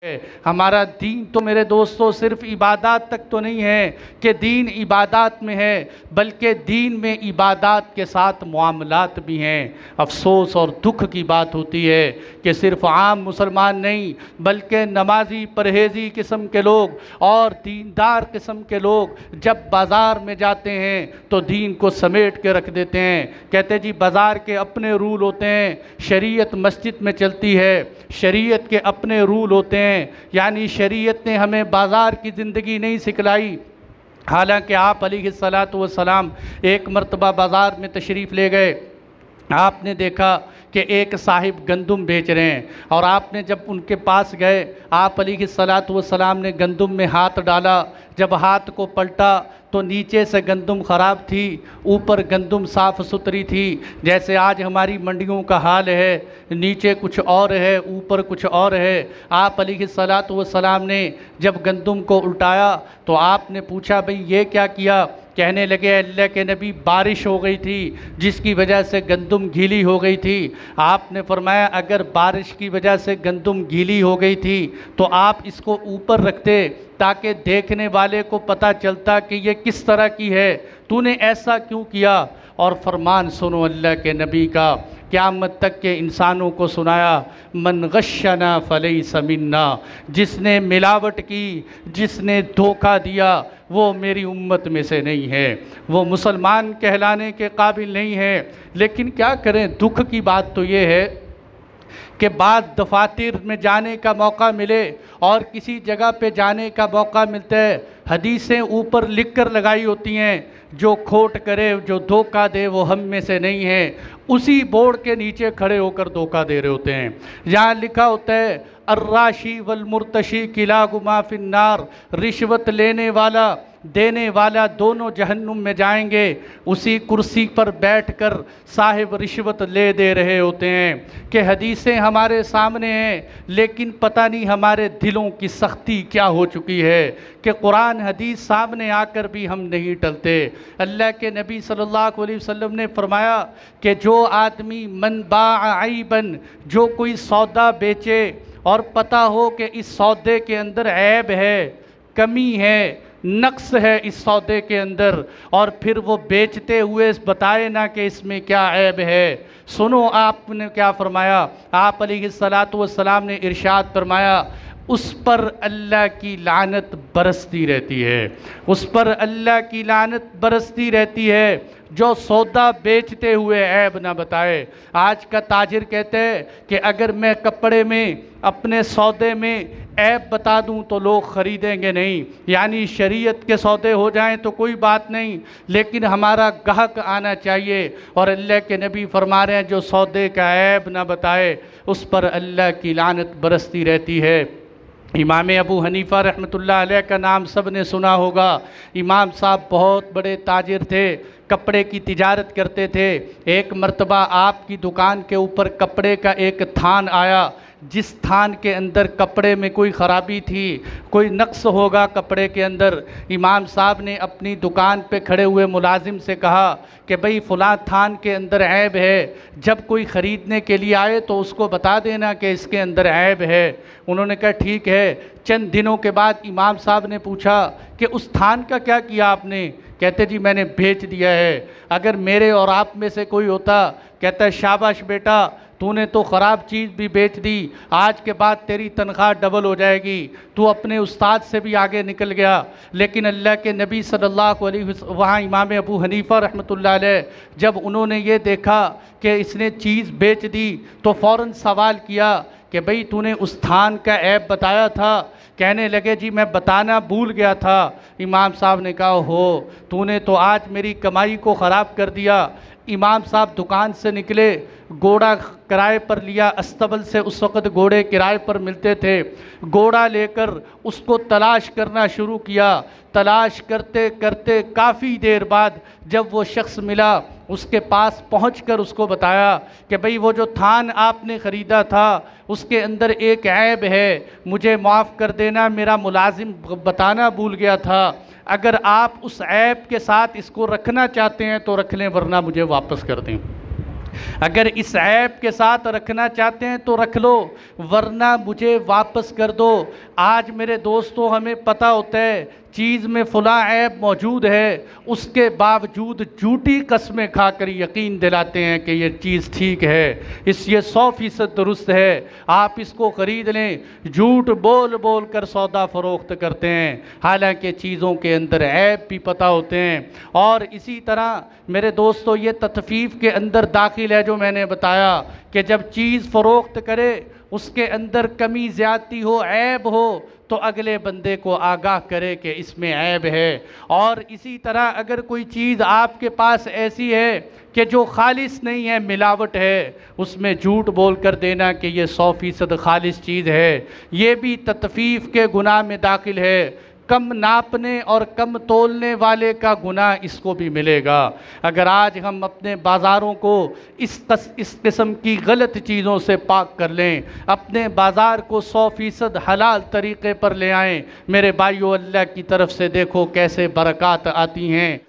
हमारा दीन तो मेरे दोस्तों सिर्फ इबादत तक तो नहीं है कि दीन इबादत में है, बल्कि दीन में इबादत के साथ मामलात भी हैं। अफसोस और दुख की बात होती है कि सिर्फ आम मुसलमान नहीं बल्कि नमाजी परहेज़ी किस्म के लोग और दीनदार किस्म के लोग जब बाज़ार में जाते हैं तो दीन को समेट के रख देते हैं। कहते जी बाज़ार के अपने रूल होते हैं, शरीयत मस्जिद में चलती है, शरीयत के अपने रूल होते हैं। यानी शरीयत ने हमें बाज़ार की ज़िंदगी नहीं सिखलाई। हालांकि आप अलैहिस्सलातु वस्सलाम एक मरतबा बाज़ार में तशरीफ़ ले गए, आपने देखा कि एक साहिब गंदुम बेच रहे हैं और आपने जब उनके पास गए, आप अलैहिस्सलातु वस्सलाम ने गंदुम में हाथ डाला। जब हाथ को पलटा तो नीचे से गंदुम ख़राब थी, ऊपर गंदुम साफ़ सुथरी थी। जैसे आज हमारी मंडियों का हाल है, नीचे कुछ और है ऊपर कुछ और है। आप अलैहिस्सलातु वस्सलाम ने जब गंदुम को उल्टाया तो आपने पूछा भाई ये क्या किया? कहने लगे अल्लाह के नबी बारिश हो गई थी जिसकी वजह से गंदुम गीली हो गई थी। आपने फरमाया अगर बारिश की वजह से गंदुम गीली हो गई थी तो आप इसको ऊपर रखते ताकि देखने वाले को पता चलता कि ये किस तरह की है, तूने ऐसा क्यों किया? और फरमान सुनो अल्लाह के नबी का, क़यामत तक के इंसानों को सुनाया, मन गश्शना फलैसा मिन्ना, जिसने मिलावट की, जिसने धोखा दिया वो मेरी उम्मत में से नहीं है, वो मुसलमान कहलाने के काबिल नहीं है। लेकिन क्या करें, दुख की बात तो ये है कि बाद दफातर में जाने का मौका मिले और किसी जगह पे जाने का मौका मिलता है, हदीसें ऊपर लिख कर लगाई होती हैं, जो खोट करे जो धोखा दे वो हम में से नहीं है। उसी बोर्ड के नीचे खड़े होकर धोखा दे रहे होते हैं। यहाँ लिखा होता है अर्राशी वल मुर्तशी किलाहुमा फिन्नार, रिश्वत लेने वाला देने वाला दोनों जहन्नुम में जाएंगे। उसी कुर्सी पर बैठकर साहिब रिश्वत ले दे रहे होते हैं कि हदीसें हमारे सामने हैं, लेकिन पता नहीं हमारे दिलों की सख्ती क्या हो चुकी है कि कुरान हदीस सामने आकर भी हम नहीं टलते। अल्लाह के नबी सल्लल्लाहु अलैहि वसल्लम ने फरमाया कि जो आदमी मन बाअइबन, जो कोई सौदा बेचे और पता हो कि इस सौदे के अंदर ऐब है, कमी है, नक्स है इस सौदे के अंदर, और फिर वो बेचते हुए बताए ना कि इसमें क्या ऐब है। सुनो आपने क्या फरमाया, आप अलैहिस्सलातु वस्सलाम ने इरशाद फरमाया उस पर अल्लाह की लानत बरसती रहती है, उस पर अल्लाह की लानत बरसती रहती है जो सौदा बेचते हुए ऐब ना बताए। आज का ताजिर कहते हैं कि अगर मैं कपड़े में अपने सौदे में ऐब बता दूं तो लोग ख़रीदेंगे नहीं। यानी शरीयत के सौदे हो जाएं तो कोई बात नहीं, लेकिन हमारा गाहक आना चाहिए। और अल्लाह के नबी फरमा रहे हैं जो सौदे का ऐब ना बताए उस पर अल्लाह की लानत बरसती रहती है। इमाम अबू हनीफ़ा रहमतुल्लाह अलैह का नाम सब ने सुना होगा। इमाम साहब बहुत बड़े ताजिर थे, कपड़े की तिजारत करते थे। एक मर्तबा आपकी दुकान के ऊपर कपड़े का एक थान आया, जिस थान के अंदर कपड़े में कोई ख़राबी थी, कोई नक्स होगा कपड़े के अंदर। इमाम साहब ने अपनी दुकान पे खड़े हुए मुलाजिम से कहा कि भाई फ़लाँ थान के अंदर ऐब है, जब कोई ख़रीदने के लिए आए तो उसको बता देना कि इसके अंदर ऐब है। उन्होंने कहा ठीक है। चंद दिनों के बाद इमाम साहब ने पूछा कि उस थान का क्या किया आपने? कहते जी मैंने बेच दिया है। अगर मेरे और आप में से कोई होता, कहता है शाबाश बेटा, तूने तो ख़राब चीज़ भी बेच दी, आज के बाद तेरी तनख्वाह डबल हो जाएगी, तू अपने उस्ताद से भी आगे निकल गया। लेकिन अल्लाह के नबी सल्लल्लाहु अलैहि वसल्लम, वहाँ इमाम अबू हनीफ़ा रहमतुल्लाह अलैह, जब उन्होंने ये देखा कि इसने चीज़ बेच दी तो फ़ौरन सवाल किया कि भाई तूने उस थान का ऐब बताया था? कहने लगे जी मैं बताना भूल गया था। इमाम साहब ने कहा हो, तूने तो आज मेरी कमाई को ख़राब कर दिया। इमाम साहब दुकान से निकले, घोड़ा किराए पर लिया, अस्तबल से उस वक़्त घोड़े किराए पर मिलते थे, घोड़ा लेकर उसको तलाश करना शुरू किया। तलाश करते करते काफ़ी देर बाद जब वो शख्स मिला, उसके पास पहुंचकर उसको बताया कि भाई वो जो थान आपने ख़रीदा था उसके अंदर एक ऐब है, मुझे माफ़ कर देना, मेरा मुलाजिम बताना भूल गया था। अगर आप उस ऐब के साथ इसको रखना चाहते हैं तो रख लें, वरना मुझे वापस कर दें। अगर इस ऐप के साथ रखना चाहते हैं तो रख लो, वरना मुझे वापस कर दो। आज मेरे दोस्तों हमें पता होता है चीज़ में फ़लाँ ऐप मौजूद है, उसके बावजूद झूठी कस्में खाकर यकीन दिलाते हैं कि ये चीज़ ठीक है, ये 100% दुरुस्त है, आप इसको ख़रीद लें। झूठ बोल बोल कर सौदा फ़रोख्त करते हैं, हालांकि चीज़ों के अंदर ऐप भी पता होते हैं। और इसी तरह मेरे दोस्तों ये तत्फीफ़ के अंदर दाखिल है जो मैंने बताया कि जब चीज़ फ़रोख्त करे उसके अंदर कमी ज़्यादती हो, ऐब हो, तो अगले बंदे को आगाह करे कि इसमें ऐब है। और इसी तरह अगर कोई चीज़ आपके पास ऐसी है कि जो खालिस नहीं है, मिलावट है, उसमें झूठ बोल कर देना कि ये 100% खालिस चीज़ है, ये भी तत्फीफ़ के गुनाह में दाखिल है। कम नापने और कम तोलने वाले का गुनाह इसको भी मिलेगा। अगर आज हम अपने बाज़ारों को इस किस्म की गलत चीज़ों से पाक कर लें, अपने बाज़ार को 100% हलाल तरीक़े पर ले आएँ, मेरे भाइयों अल्लाह की तरफ से देखो कैसे बरक़ात आती हैं।